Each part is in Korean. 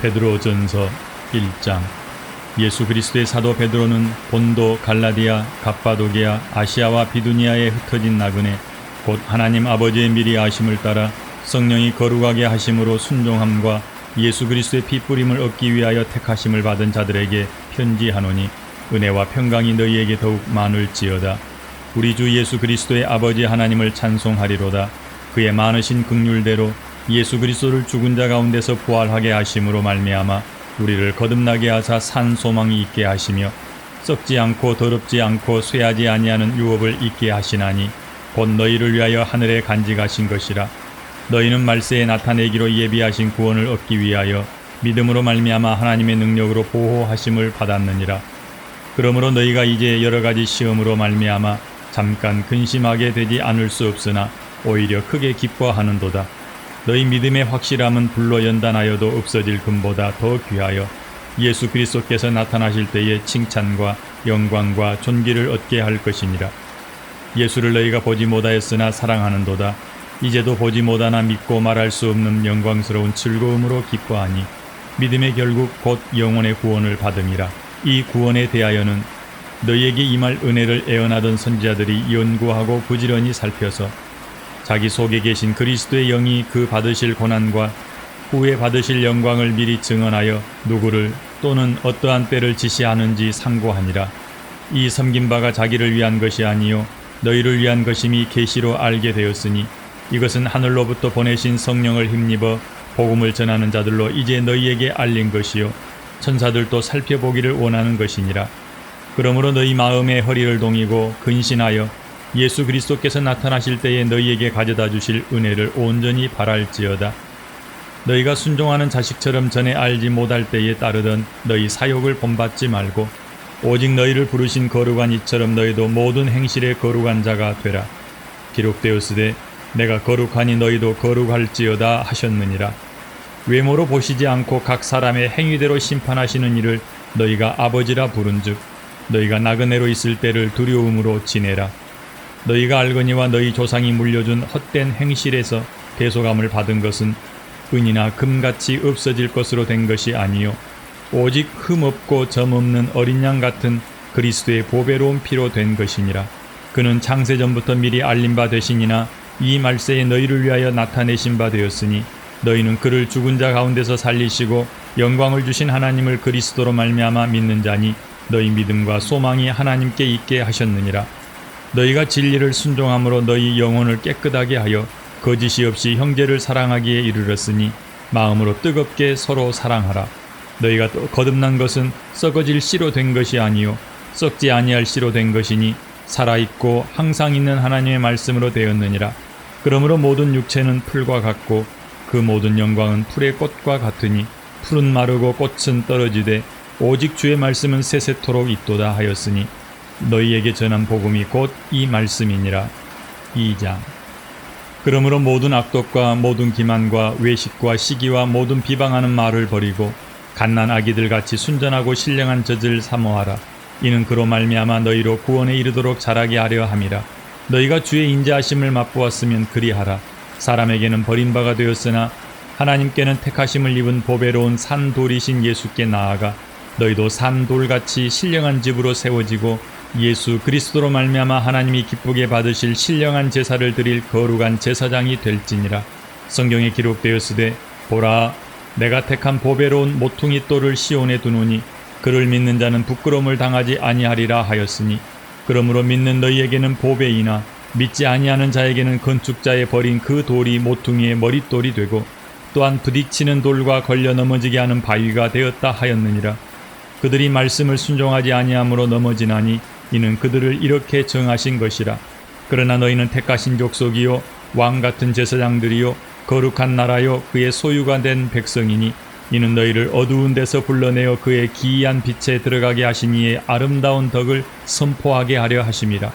베드로전서 1장. 예수 그리스도의 사도 베드로는 본도, 갈라디아, 갑바도기아, 아시아와 비두니아에 흩어진 나그네 곧 하나님 아버지의 미리 아심을 따라 성령이 거룩하게 하심으로 순종함과 예수 그리스도의 피 뿌림을 얻기 위하여 택하심을 받은 자들에게 편지하노니 은혜와 평강이 너희에게 더욱 많을지어다. 우리 주 예수 그리스도의 아버지 하나님을 찬송하리로다. 그의 많으신 긍휼대로 예수 그리스도를 죽은 자 가운데서 부활하게 하심으로 말미암아 우리를 거듭나게 하사 산 소망이 있게 하시며 썩지 않고 더럽지 않고 쇠하지 아니하는 유업을 있게 하시나니 곧 너희를 위하여 하늘에 간직하신 것이라. 너희는 말세에 나타내기로 예비하신 구원을 얻기 위하여 믿음으로 말미암아 하나님의 능력으로 보호하심을 받았느니라. 그러므로 너희가 이제 여러 가지 시험으로 말미암아 잠깐 근심하게 되지 않을 수 없으나 오히려 크게 기뻐하는도다. 너희 믿음의 확실함은 불로 연단하여도 없어질 금보다 더 귀하여 예수 그리스도께서 나타나실 때에 칭찬과 영광과 존귀를 얻게 할 것이니라. 예수를 너희가 보지 못하였으나 사랑하는도다. 이제도 보지 못하나 믿고 말할 수 없는 영광스러운 즐거움으로 기뻐하니 믿음의 결국 곧 영혼의 구원을 받음이라. 이 구원에 대하여는 너희에게 임할 은혜를 애언하던 선지자들이 연구하고 부지런히 살펴서 자기 속에 계신 그리스도의 영이 그 받으실 고난과 후에 받으실 영광을 미리 증언하여 누구를 또는 어떠한 때를 지시하는지 상고하니라. 이 섬긴 바가 자기를 위한 것이 아니요 너희를 위한 것임이 계시로 알게 되었으니 이것은 하늘로부터 보내신 성령을 힘입어 복음을 전하는 자들로 이제 너희에게 알린 것이요 천사들도 살펴보기를 원하는 것이니라. 그러므로 너희 마음의 허리를 동이고 근신하여 예수 그리스도께서 나타나실 때에 너희에게 가져다 주실 은혜를 온전히 바랄지어다. 너희가 순종하는 자식처럼 전에 알지 못할 때에 따르던 너희 사욕을 본받지 말고 오직 너희를 부르신 거룩한 이처럼 너희도 모든 행실에 거룩한 자가 되라. 기록되었으되 내가 거룩하니 너희도 거룩할지어다 하셨느니라. 외모로 보시지 않고 각 사람의 행위대로 심판하시는 이를 너희가 아버지라 부른즉 너희가 나그네로 있을 때를 두려움으로 지내라. 너희가 알거니와 너희 조상이 물려준 헛된 행실에서 대속함을 받은 것은 은이나 금같이 없어질 것으로 된 것이 아니요 오직 흠없고 점없는 어린 양 같은 그리스도의 보배로운 피로 된 것이니라. 그는 창세전부터 미리 알린 바 되시니나 이 말세에 너희를 위하여 나타내신 바 되었으니 너희는 그를 죽은 자 가운데서 살리시고 영광을 주신 하나님을 그리스도로 말미암아 믿는 자니 너희 믿음과 소망이 하나님께 있게 하셨느니라. 너희가 진리를 순종함으로 너희 영혼을 깨끗하게 하여 거짓이 없이 형제를 사랑하기에 이르렀으니 마음으로 뜨겁게 서로 사랑하라. 너희가 또 거듭난 것은 썩어질 씨로 된 것이 아니요 썩지 아니할 씨로 된 것이니 살아있고 항상 있는 하나님의 말씀으로 되었느니라. 그러므로 모든 육체는 풀과 같고 그 모든 영광은 풀의 꽃과 같으니 풀은 마르고 꽃은 떨어지되 오직 주의 말씀은 세세토록 있도다 하였으니 너희에게 전한 복음이 곧 이 말씀이니라. 2장. 그러므로 모든 악독과 모든 기만과 외식과 시기와 모든 비방하는 말을 버리고 갓난 아기들 같이 순전하고 신령한 젖을 사모하라. 이는 그로 말미암아 너희로 구원에 이르도록 자라게 하려 함이라. 너희가 주의 인자하심을 맛보았으면 그리하라. 사람에게는 버림바가 되었으나 하나님께는 택하심을 입은 보배로운 산돌이신 예수께 나아가 너희도 산돌같이 신령한 집으로 세워지고 예수 그리스도로 말미암아 하나님이 기쁘게 받으실 신령한 제사를 드릴 거룩한 제사장이 될지니라. 성경에 기록되었으되 보라 내가 택한 보배로운 모퉁이 돌을 시온에 두노니 그를 믿는 자는 부끄러움을 당하지 아니하리라 하였으니 그러므로 믿는 너희에게는 보배이나 믿지 아니하는 자에게는 건축자의 버린 그 돌이 모퉁이의 머릿돌이 되고 또한 부딪히는 돌과 걸려 넘어지게 하는 바위가 되었다 하였느니라. 그들이 말씀을 순종하지 아니함으로 넘어지나니 이는 그들을 이렇게 정하신 것이라. 그러나 너희는 택하신 족속이요 왕같은 제사장들이요 거룩한 나라요 그의 소유가 된 백성이니 이는 너희를 어두운 데서 불러내어 그의 기이한 빛에 들어가게 하신 이의 아름다운 덕을 선포하게 하려 하심이라.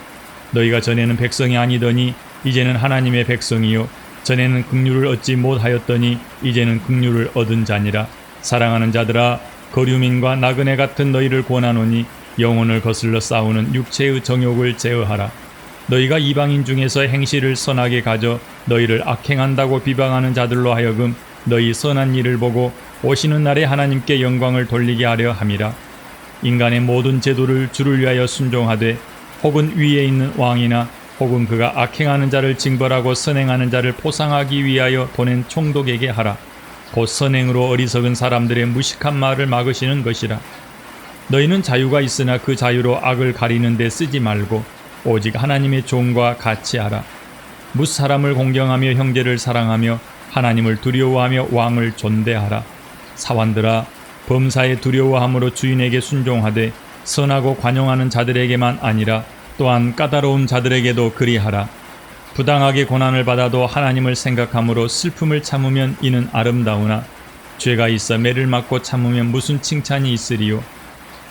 너희가 전에는 백성이 아니더니 이제는 하나님의 백성이요 전에는 긍휼을 얻지 못하였더니 이제는 긍휼을 얻은 자니라. 사랑하는 자들아 거류민과 나그네 같은 너희를 권하노니 영혼을 거슬러 싸우는 육체의 정욕을 제어하라. 너희가 이방인 중에서 행실을 선하게 가져 너희를 악행한다고 비방하는 자들로 하여금 너희 선한 일을 보고 오시는 날에 하나님께 영광을 돌리게 하려 함이라. 인간의 모든 제도를 주를 위하여 순종하되 혹은 위에 있는 왕이나 혹은 그가 악행하는 자를 징벌하고 선행하는 자를 포상하기 위하여 보낸 총독에게 하라. 곧 선행으로 어리석은 사람들의 무식한 말을 막으시는 것이라. 너희는 자유가 있으나 그 자유로 악을 가리는 데 쓰지 말고 오직 하나님의 종과 같이 하라. 무사람을 공경하며 형제를 사랑하며 하나님을 두려워하며 왕을 존대하라. 사환들아, 범사에 두려워함으로 주인에게 순종하되 선하고 관용하는 자들에게만 아니라 또한 까다로운 자들에게도 그리하라. 부당하게 고난을 받아도 하나님을 생각함으로 슬픔을 참으면 이는 아름다우나 죄가 있어 매를 맞고 참으면 무슨 칭찬이 있으리요.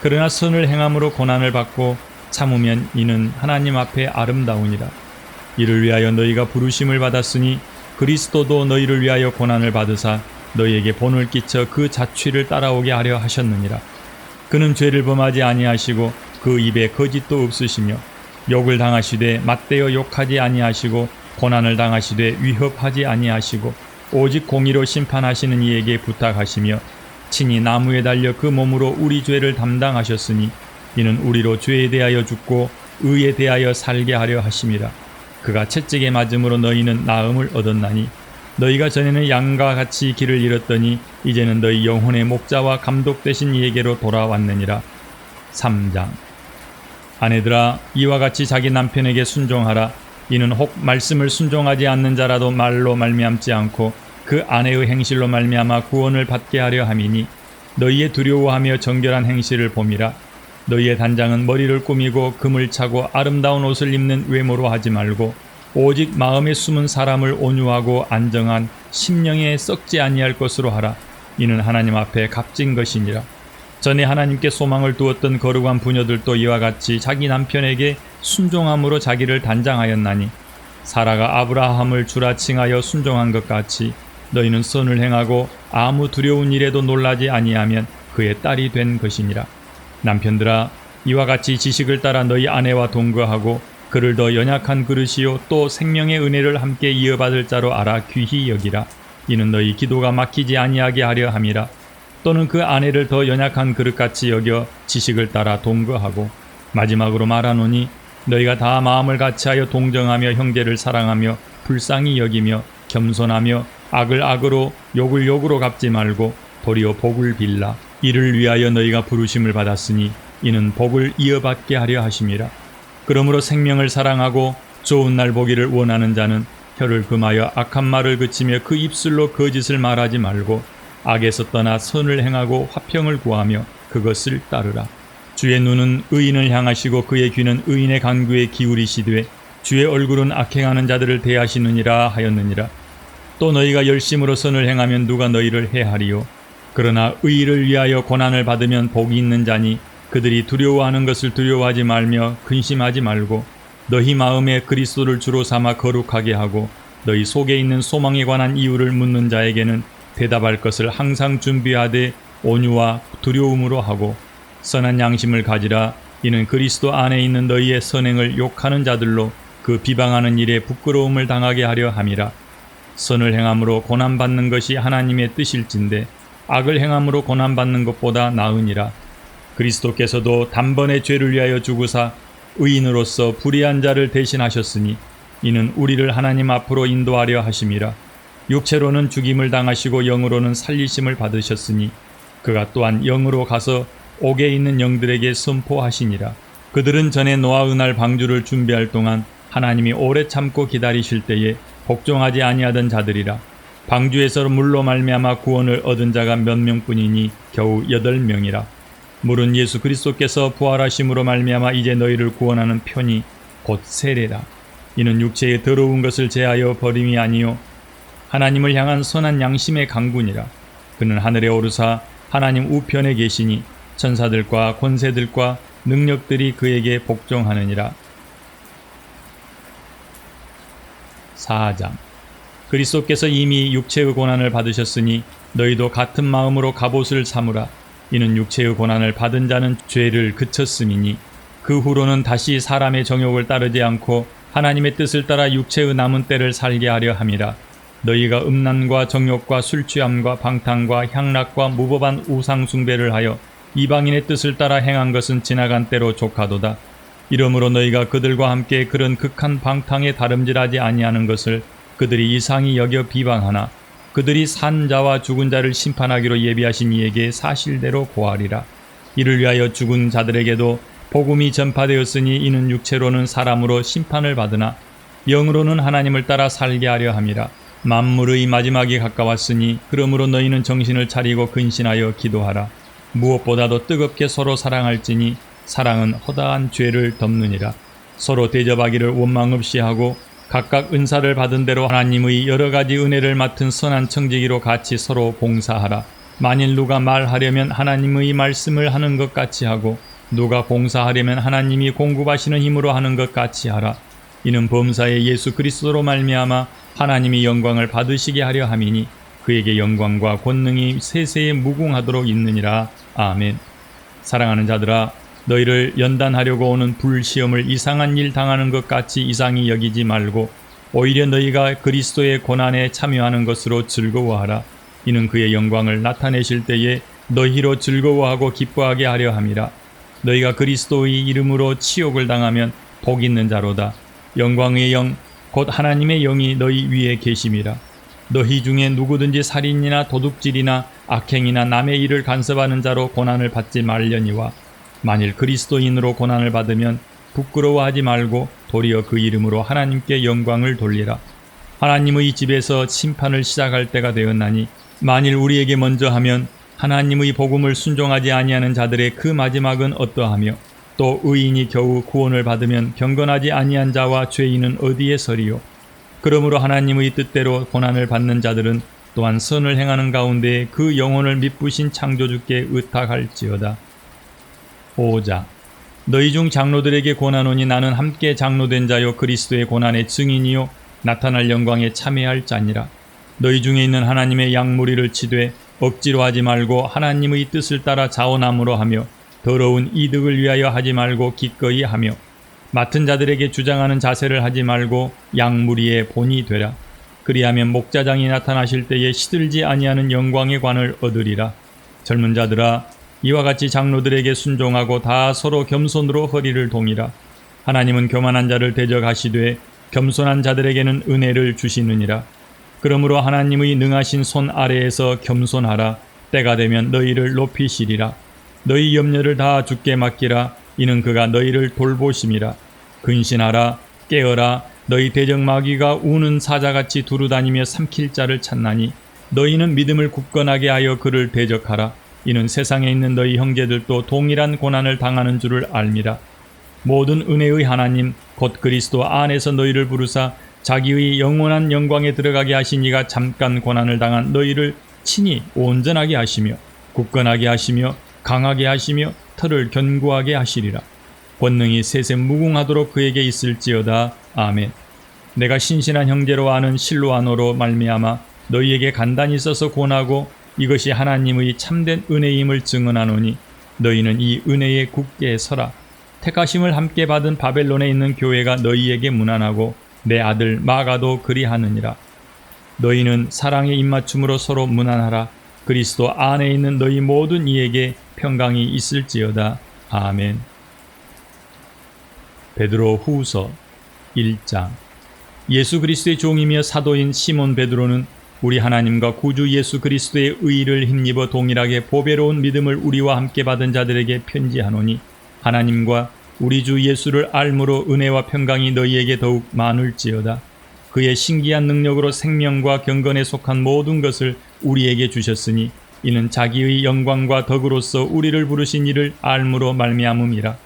그러나 선을 행함으로 고난을 받고 참으면 이는 하나님 앞에 아름다우니라. 이를 위하여 너희가 부르심을 받았으니 그리스도도 너희를 위하여 고난을 받으사 너희에게 본을 끼쳐 그 자취를 따라오게 하려 하셨느니라. 그는 죄를 범하지 아니하시고 그 입에 거짓도 없으시며 욕을 당하시되 맞대어 욕하지 아니하시고 고난을 당하시되 위협하지 아니하시고 오직 공의로 심판하시는 이에게 부탁하시며 친히 나무에 달려 그 몸으로 우리 죄를 담당하셨으니 이는 우리로 죄에 대하여 죽고 의에 대하여 살게 하려 하심이라. 그가 채찍에 맞음으로 너희는 나음을 얻었나니 너희가 전에는 양과 같이 길을 잃었더니 이제는 너희 영혼의 목자와 감독 되신 이에게로 돌아왔느니라. 3장. 아내들아, 이와 같이 자기 남편에게 순종하라. 이는 혹 말씀을 순종하지 않는 자라도 말로 말미암지 않고 그 아내의 행실로 말미암아 구원을 받게 하려 함이니 너희의 두려워하며 정결한 행실을 봄이라. 너희의 단장은 머리를 꾸미고 금을 차고 아름다운 옷을 입는 외모로 하지 말고 오직 마음에 숨은 사람을 온유하고 안정한 심령에 썩지 아니할 것으로 하라. 이는 하나님 앞에 값진 것이니라. 전에 하나님께 소망을 두었던 거룩한 부녀들도 이와 같이 자기 남편에게 순종함으로 자기를 단장하였나니 사라가 아브라함을 주라 칭하여 순종한 것 같이 너희는 선을 행하고 아무 두려운 일에도 놀라지 아니하면 그의 딸이 된 것이니라. 남편들아, 이와 같이 지식을 따라 너희 아내와 동거하고 그를 더 연약한 그릇이요 또 생명의 은혜를 함께 이어받을 자로 알아 귀히 여기라. 이는 너희 기도가 막히지 아니하게 하려 함이라. 또는 그 아내를 더 연약한 그릇같이 여겨 지식을 따라 동거하고 마지막으로 말하노니 너희가 다 마음을 같이하여 동정하며 형제를 사랑하며 불쌍히 여기며 겸손하며 악을 악으로 욕을 욕으로 갚지 말고 도리어 복을 빌라. 이를 위하여 너희가 부르심을 받았으니 이는 복을 이어받게 하려 하심이라. 그러므로 생명을 사랑하고 좋은 날 보기를 원하는 자는 혀를 금하여 악한 말을 그치며 그 입술로 거짓을 말하지 말고 악에서 떠나 선을 행하고 화평을 구하며 그것을 따르라. 주의 눈은 의인을 향하시고 그의 귀는 의인의 간구에 기울이시되 주의 얼굴은 악행하는 자들을 대하시느니라 하였느니라. 또 너희가 열심으로 선을 행하면 누가 너희를 해하리요. 그러나 의를 위하여 고난을 받으면 복이 있는 자니 그들이 두려워하는 것을 두려워하지 말며 근심하지 말고 너희 마음에 그리스도를 주로 삼아 거룩하게 하고 너희 속에 있는 소망에 관한 이유를 묻는 자에게는 대답할 것을 항상 준비하되 온유와 두려움으로 하고 선한 양심을 가지라. 이는 그리스도 안에 있는 너희의 선행을 욕하는 자들로 그 비방하는 일에 부끄러움을 당하게 하려 함이라. 선을 행함으로 고난받는 것이 하나님의 뜻일진데 악을 행함으로 고난받는 것보다 나으니라. 그리스도께서도 단번에 죄를 위하여 죽으사 의인으로서 불의한 자를 대신하셨으니 이는 우리를 하나님 앞으로 인도하려 하심이라. 육체로는 죽임을 당하시고 영으로는 살리심을 받으셨으니 그가 또한 영으로 가서 옥에 있는 영들에게 선포하시니라. 그들은 전에 노아의 날 방주를 준비할 동안 하나님이 오래 참고 기다리실 때에 복종하지 아니하던 자들이라. 방주에서 물로 말미암아 구원을 얻은 자가 몇 명뿐이니 겨우 8명이라. 물은 예수 그리스도께서 부활하심으로 말미암아 이제 너희를 구원하는 편이 곧 세례라. 이는 육체의 더러운 것을 제하여 버림이 아니요 하나님을 향한 선한 양심의 강군이라. 그는 하늘에 오르사 하나님 우편에 계시니 천사들과 권세들과 능력들이 그에게 복종하느니라. 4장. 그리스도께서 이미 육체의 고난을 받으셨으니 너희도 같은 마음으로 갑옷을 삼으라. 이는 육체의 고난을 받은 자는 죄를 그쳤음이니 그 후로는 다시 사람의 정욕을 따르지 않고 하나님의 뜻을 따라 육체의 남은 때를 살게 하려 함이라. 너희가 음란과 정욕과 술취함과 방탕과 향락과 무법한 우상 숭배를 하여 이방인의 뜻을 따라 행한 것은 지나간 때로 족하도다. 이러므로 너희가 그들과 함께 그런 극한 방탕에 다름질하지 아니하는 것을 그들이 이상히 여겨 비방하나 그들이 산 자와 죽은 자를 심판하기로 예비하신 이에게 사실대로 고하리라. 이를 위하여 죽은 자들에게도 복음이 전파되었으니 이는 육체로는 사람으로 심판을 받으나 영으로는 하나님을 따라 살게 하려 함이라. 만물의 마지막이 가까웠으니 그러므로 너희는 정신을 차리고 근신하여 기도하라. 무엇보다도 뜨겁게 서로 사랑할지니 사랑은 허다한 죄를 덮느니라. 서로 대접하기를 원망 없이 하고 각각 은사를 받은 대로 하나님의 여러 가지 은혜를 맡은 선한 청지기로 같이 서로 봉사하라. 만일 누가 말하려면 하나님의 말씀을 하는 것 같이 하고 누가 봉사하려면 하나님이 공급하시는 힘으로 하는 것 같이 하라. 이는 범사에 예수 그리스도로 말미암아 하나님이 영광을 받으시게 하려 함이니 그에게 영광과 권능이 세세에 무궁하도록 있느니라. 아멘. 사랑하는 자들아, 너희를 연단하려고 오는 불시험을 이상한 일 당하는 것 같이 이상히 여기지 말고 오히려 너희가 그리스도의 고난에 참여하는 것으로 즐거워하라. 이는 그의 영광을 나타내실 때에 너희로 즐거워하고 기뻐하게 하려 함이라. 너희가 그리스도의 이름으로 치욕을 당하면 복 있는 자로다. 영광의 영 곧 하나님의 영이 너희 위에 계심이라. 너희 중에 누구든지 살인이나 도둑질이나 악행이나 남의 일을 간섭하는 자로 고난을 받지 말려니와 만일 그리스도인으로 고난을 받으면 부끄러워하지 말고 도리어 그 이름으로 하나님께 영광을 돌리라. 하나님의 집에서 심판을 시작할 때가 되었나니 만일 우리에게 먼저 하면 하나님의 복음을 순종하지 아니하는 자들의 그 마지막은 어떠하며 또 의인이 겨우 구원을 받으면 경건하지 아니한 자와 죄인은 어디에 서리요. 그러므로 하나님의 뜻대로 고난을 받는 자들은 또한 선을 행하는 가운데 그 영혼을 미쁘신 창조주께 의탁할지어다. 5자 너희 중 장로들에게 권하노니 나는 함께 장로된 자요 그리스도의 고난의 증인이요 나타날 영광에 참여할 자니라. 너희 중에 있는 하나님의 양무리를 치되 억지로 하지 말고 하나님의 뜻을 따라 자원함으로 하며 더러운 이득을 위하여 하지 말고 기꺼이 하며 맡은 자들에게 주장하는 자세를 하지 말고 양무리의 본이 되라. 그리하면 목자장이 나타나실 때에 시들지 아니하는 영광의 관을 얻으리라. 젊은 자들아 이와 같이 장로들에게 순종하고 다 서로 겸손으로 허리를 동이라. 하나님은 교만한 자를 대적하시되 겸손한 자들에게는 은혜를 주시느니라. 그러므로 하나님의 능하신 손 아래에서 겸손하라. 때가 되면 너희를 높이시리라. 너희 염려를 다 주께 맡기라. 이는 그가 너희를 돌보심이라. 근신하라. 깨어라. 너희 대적 마귀가 우는 사자같이 두루다니며 삼킬 자를 찾나니 너희는 믿음을 굳건하게 하여 그를 대적하라. 이는 세상에 있는 너희 형제들도 동일한 고난을 당하는 줄을 알미라. 모든 은혜의 하나님 곧 그리스도 안에서 너희를 부르사 자기의 영원한 영광에 들어가게 하신 이가 잠깐 고난을 당한 너희를 친히 온전하게 하시며 굳건하게 하시며 강하게 하시며 털을 견고하게 하시리라. 권능이 세세 무궁하도록 그에게 있을지어다. 아멘. 내가 신실한 형제로 아는 실로아노로 말미암아 너희에게 간단히 써서 권하고 이것이 하나님의 참된 은혜임을 증언하노니 너희는 이 은혜에 굳게 서라. 택하심을 함께 받은 바벨론에 있는 교회가 너희에게 문안하고 내 아들 마가도 그리하느니라. 너희는 사랑의 입맞춤으로 서로 문안하라. 그리스도 안에 있는 너희 모든 이에게 평강이 있을지어다. 아멘. 베드로 후서 1장. 예수 그리스도의 종이며 사도인 시몬 베드로는 우리 하나님과 구주 예수 그리스도의 의를 힘입어 동일하게 보배로운 믿음을 우리와 함께 받은 자들에게 편지하노니 하나님과 우리 주 예수를 알므로 은혜와 평강이 너희에게 더욱 많을지어다. 그의 신기한 능력으로 생명과 경건에 속한 모든 것을 우리에게 주셨으니 이는 자기의 영광과 덕으로서 우리를 부르신 이를 알므로 말미암음이라.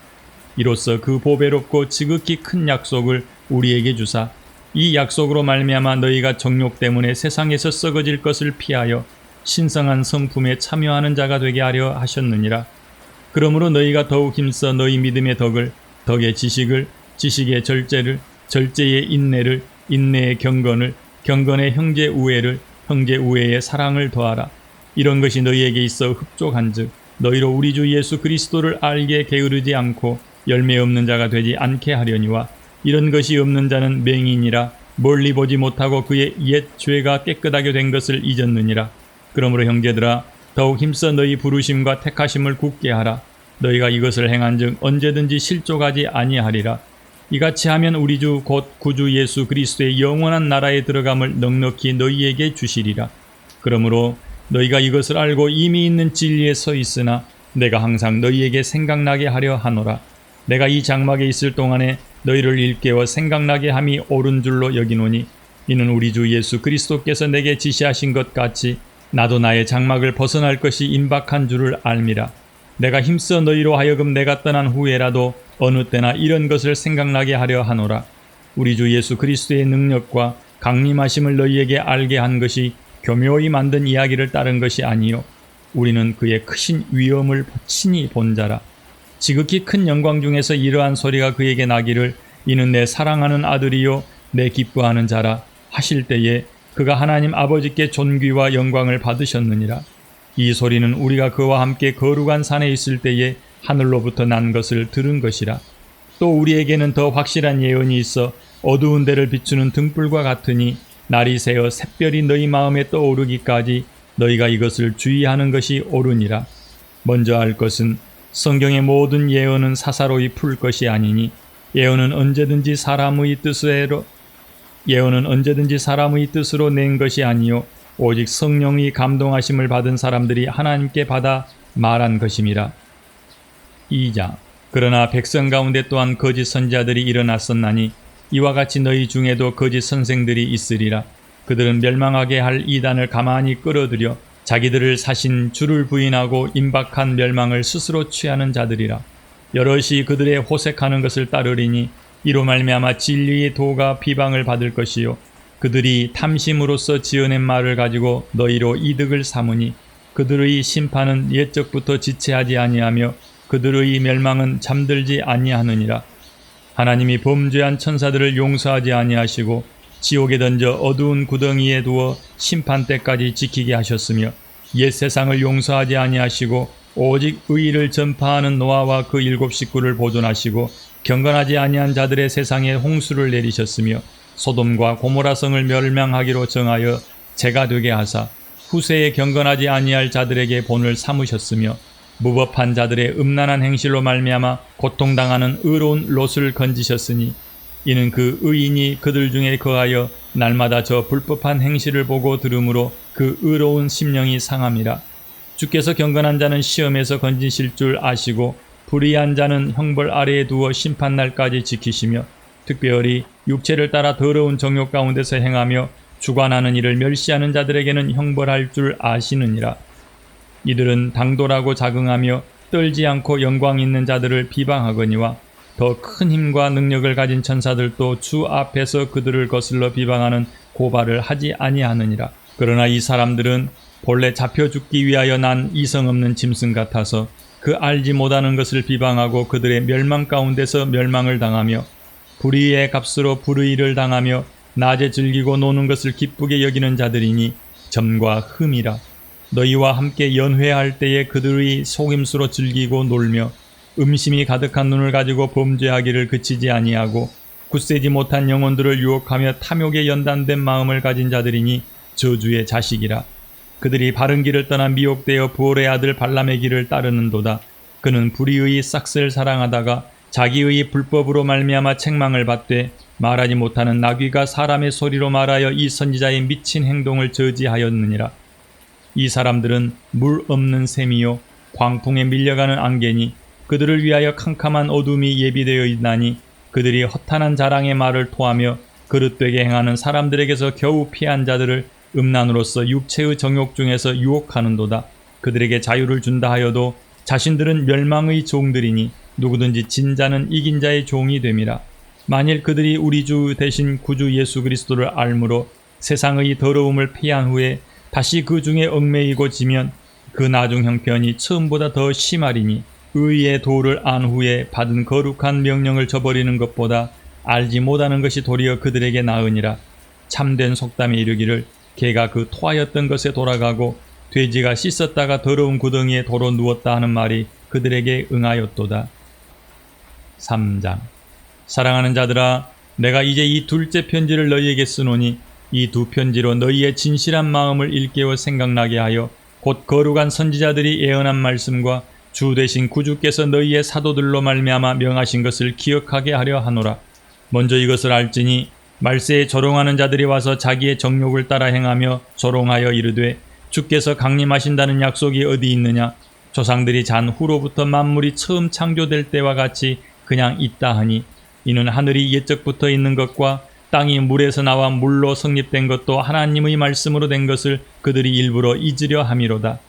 이로써 그 보배롭고 지극히 큰 약속을 우리에게 주사 이 약속으로 말미암아 너희가 정욕 때문에 세상에서 썩어질 것을 피하여 신성한 성품에 참여하는 자가 되게 하려 하셨느니라. 그러므로 너희가 더욱 힘써 너희 믿음의 덕을, 덕의 지식을, 지식의 절제를, 절제의 인내를, 인내의 경건을, 경건의 형제 우애를, 형제 우애의 사랑을 더하라. 이런 것이 너희에게 있어 흡족한즉 너희로 우리 주 예수 그리스도를 알게 게으르지 않고 열매 없는 자가 되지 않게 하려니와 이런 것이 없는 자는 맹인이라 멀리 보지 못하고 그의 옛 죄가 깨끗하게 된 것을 잊었느니라. 그러므로 형제들아 더욱 힘써 너희 부르심과 택하심을 굳게 하라. 너희가 이것을 행한즉 언제든지 실족하지 아니하리라. 이같이 하면 우리 주 곧 구주 예수 그리스도의 영원한 나라에 들어감을 넉넉히 너희에게 주시리라. 그러므로 너희가 이것을 알고 이미 있는 진리에 서 있으나 내가 항상 너희에게 생각나게 하려 하노라. 내가 이 장막에 있을 동안에 너희를 일깨워 생각나게 함이 옳은 줄로 여기노니 이는 우리 주 예수 그리스도께서 내게 지시하신 것 같이 나도 나의 장막을 벗어날 것이 임박한 줄을 알미라. 내가 힘써 너희로 하여금 내가 떠난 후에라도 어느 때나 이런 것을 생각나게 하려 하노라. 우리 주 예수 그리스도의 능력과 강림하심을 너희에게 알게 한 것이 교묘히 만든 이야기를 따른 것이 아니요 우리는 그의 크신 위엄을 친히 본 자라. 지극히 큰 영광 중에서 이러한 소리가 그에게 나기를 이는 내 사랑하는 아들이요 내 기뻐하는 자라 하실 때에 그가 하나님 아버지께 존귀와 영광을 받으셨느니라. 이 소리는 우리가 그와 함께 거룩한 산에 있을 때에 하늘로부터 난 것을 들은 것이라. 또 우리에게는 더 확실한 예언이 있어 어두운 데를 비추는 등불과 같으니 날이 새어 샛별이 너희 마음에 떠오르기까지 너희가 이것을 주의하는 것이 옳으니라. 먼저 알 것은 성경의 모든 예언은 사사로이 풀 것이 아니니 예언은 언제든지 사람의 뜻으로 낸 것이 아니요 오직 성령이 감동하심을 받은 사람들이 하나님께 받아 말한 것임이라. 2장. 그러나 백성 가운데 또한 거짓 선지자들이 일어났었나니 이와 같이 너희 중에도 거짓 선생들이 있으리라. 그들은 멸망하게 할 이단을 가만히 끌어들여 자기들을 사신 주를 부인하고 임박한 멸망을 스스로 취하는 자들이라. 여럿이 그들의 호색하는 것을 따르리니 이로 말미암아 진리의 도가 비방을 받을 것이요 그들이 탐심으로써 지어낸 말을 가지고 너희로 이득을 삼으니 그들의 심판은 옛적부터 지체하지 아니하며 그들의 멸망은 잠들지 아니하느니라. 하나님이 범죄한 천사들을 용서하지 아니하시고 지옥에 던져 어두운 구덩이에 두어 심판 때까지 지키게 하셨으며 옛 세상을 용서하지 아니하시고 오직 의의를 전파하는 노아와 그 7 식구를 보존하시고 경건하지 아니한 자들의 세상에 홍수를 내리셨으며 소돔과 고모라 성을 멸망하기로 정하여 재가 되게 하사 후세에 경건하지 아니할 자들에게 본을 삼으셨으며 무법한 자들의 음란한 행실로 말미암아 고통당하는 의로운 롯을 건지셨으니 이는 그 의인이 그들 중에 거하여 날마다 저 불법한 행실을 보고 들으므로 그 의로운 심령이 상함이라. 주께서 경건한 자는 시험에서 건지실 줄 아시고 불의한 자는 형벌 아래에 두어 심판날까지 지키시며 특별히 육체를 따라 더러운 정욕 가운데서 행하며 주관하는 일을 멸시하는 자들에게는 형벌할 줄 아시느니라. 이들은 당돌하고 자긍하며 떨지 않고 영광 있는 자들을 비방하거니와 더 큰 힘과 능력을 가진 천사들도 주 앞에서 그들을 거슬러 비방하는 고발을 하지 아니하느니라. 그러나 이 사람들은 본래 잡혀 죽기 위하여 난 이성 없는 짐승 같아서 그 알지 못하는 것을 비방하고 그들의 멸망 가운데서 멸망을 당하며 불의의 값으로 불의를 당하며 낮에 즐기고 노는 것을 기쁘게 여기는 자들이니 점과 흠이라. 너희와 함께 연회할 때에 그들의 속임수로 즐기고 놀며 음심이 가득한 눈을 가지고 범죄하기를 그치지 아니하고 굳세지 못한 영혼들을 유혹하며 탐욕에 연단된 마음을 가진 자들이니 저주의 자식이라. 그들이 바른 길을 떠나 미혹되어 부올의 아들 발람의 길을 따르는도다. 그는 불의의 싹스를 사랑하다가 자기의 불법으로 말미암아 책망을 받되 말하지 못하는 나귀가 사람의 소리로 말하여 이 선지자의 미친 행동을 저지하였느니라. 이 사람들은 물 없는 샘이요 광풍에 밀려가는 안개니 그들을 위하여 캄캄한 어둠이 예비되어 있나니 그들이 허탄한 자랑의 말을 토하며 그릇되게 행하는 사람들에게서 겨우 피한 자들을 음란으로서 육체의 정욕 중에서 유혹하는도다. 그들에게 자유를 준다 하여도 자신들은 멸망의 종들이니 누구든지 진 자는 이긴 자의 종이 됨이라. 만일 그들이 우리 주 대신 구주 예수 그리스도를 알므로 세상의 더러움을 피한 후에 다시 그 중에 얽매이고 지면 그 나중 형편이 처음보다 더 심하리니 의의 도를 안 후에 받은 거룩한 명령을 저버리는 것보다 알지 못하는 것이 도리어 그들에게 나으니라. 참된 속담에 이르기를 개가 그 토하였던 것에 돌아가고 돼지가 씻었다가 더러운 구덩이에 도로 누웠다 하는 말이 그들에게 응하였도다. 3장. 사랑하는 자들아 내가 이제 이 둘째 편지를 너희에게 쓰노니 이 두 편지로 너희의 진실한 마음을 일깨워 생각나게 하여 곧 거룩한 선지자들이 예언한 말씀과 주 되신 구주께서 너희의 사도들로 말미암아 명하신 것을 기억하게 하려 하노라. 먼저 이것을 알지니 말세에 조롱하는 자들이 와서 자기의 정욕을 따라 행하며 조롱하여 이르되 주께서 강림하신다는 약속이 어디 있느냐? 조상들이 잔 후로부터 만물이 처음 창조될 때와 같이 그냥 있다 하니 이는 하늘이 옛적부터 있는 것과 땅이 물에서 나와 물로 성립된 것도 하나님의 말씀으로 된 것을 그들이 일부러 잊으려 함이로다.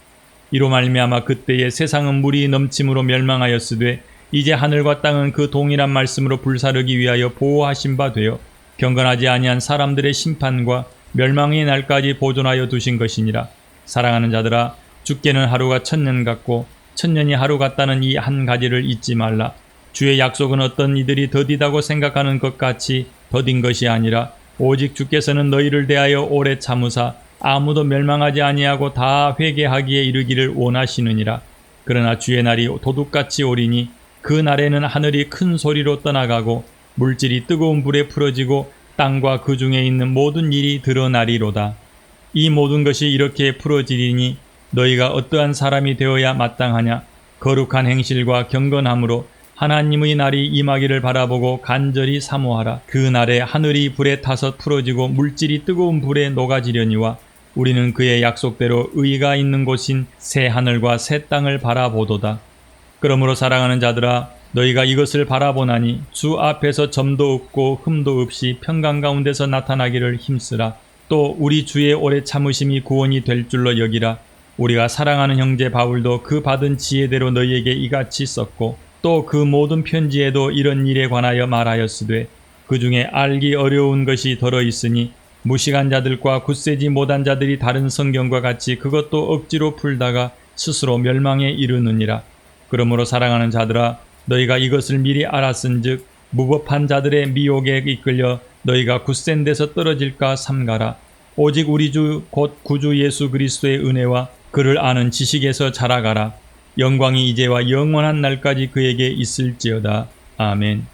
이로 말미암아 그때에 세상은 물이 넘침으로 멸망하였으되 이제 하늘과 땅은 그 동일한 말씀으로 불사르기 위하여 보호하신 바 되어 경건하지 아니한 사람들의 심판과 멸망의 날까지 보존하여 두신 것이니라. 사랑하는 자들아, 주께는 하루가 1000년 같고 1000년이 하루 같다는 이 한 가지를 잊지 말라. 주의 약속은 어떤 이들이 더디다고 생각하는 것 같이 더딘 것이 아니라 오직 주께서는 너희를 대하여 오래 참으사 아무도 멸망하지 아니하고 다 회개하기에 이르기를 원하시느니라. 그러나 주의 날이 도둑같이 오리니 그 날에는 하늘이 큰 소리로 떠나가고 물질이 뜨거운 불에 풀어지고 땅과 그 중에 있는 모든 일이 드러나리로다. 이 모든 것이 이렇게 풀어지리니 너희가 어떠한 사람이 되어야 마땅하냐? 거룩한 행실과 경건함으로 하나님의 날이 임하기를 바라보고 간절히 사모하라. 그 날에 하늘이 불에 타서 풀어지고 물질이 뜨거운 불에 녹아지려니와 우리는 그의 약속대로 의가 있는 곳인 새 하늘과 새 땅을 바라보도다. 그러므로 사랑하는 자들아, 너희가 이것을 바라보나니 주 앞에서 점도 없고 흠도 없이 평강 가운데서 나타나기를 힘쓰라. 또 우리 주의 오래 참으심이 구원이 될 줄로 여기라. 우리가 사랑하는 형제 바울도 그 받은 지혜대로 너희에게 이같이 썼고 또 그 모든 편지에도 이런 일에 관하여 말하였으되 그 중에 알기 어려운 것이 더러 있으니 무식한 자들과 굳세지 못한 자들이 다른 성경과 같이 그것도 억지로 풀다가 스스로 멸망에 이르느니라. 그러므로 사랑하는 자들아, 너희가 이것을 미리 알았은즉 무법한 자들의 미혹에 이끌려 너희가 굳센 데서 떨어질까 삼가라. 오직 우리 주 곧 구주 예수 그리스도의 은혜와 그를 아는 지식에서 자라가라. 영광이 이제와 영원한 날까지 그에게 있을지어다. 아멘.